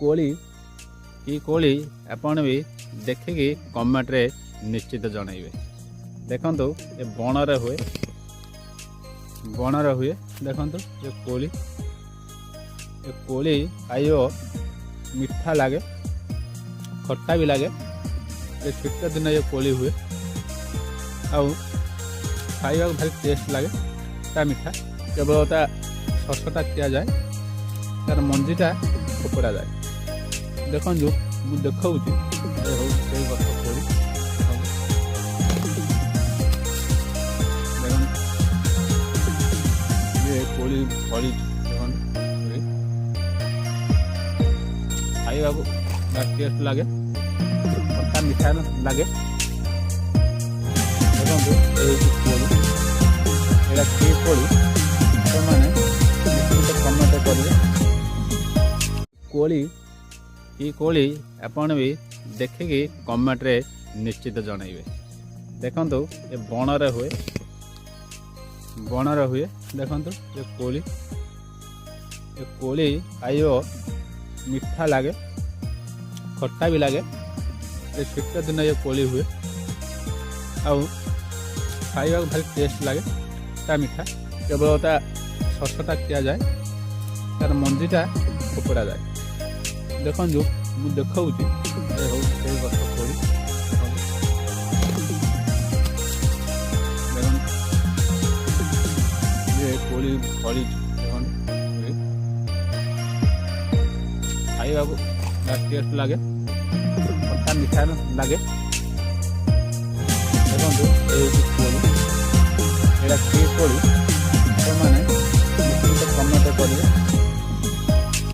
कोली कि कोली आपण भी देखिकी कमेंट रे निश्चित जनइबे। देखंतु ये बणरे हुए देखंतु ये कोली खाइयो मीठा लगे खट्टा भी लगे। ये शीत दिन ये कोली हुए आउ खाइबा भारी टेस्ट लगे ता मीठा केवल ता शसटा खिया जाए तार मंजीटा फोपड़ा जाए। देखो मुझे देखा कोली ये कोली फली खाइबा टेस्ट लगे खट्टा मीठा लगे। देखो कोली कमेंट करेंगे कोली कि कोली आपण भी देखिकी कमेंट रे निश्चित जनइबे। देखंतु ये बणरे हुए देखंतु ये कोली खाइयो मीठा लगे खट्टा भी लगे। ये शीत दिन ये कोली हुए आउ खाइबा भारी टेस्ट लगे ता मीठा केवल ता शसटा खिया जाए तार मंजीटा फोपड़ा जाए। देखो मुझे देखा कोली ये कोली फली खाइबा टेस्ट लगे खट्टा मीठा लगे। देखो कोली कमेंट करेंगे।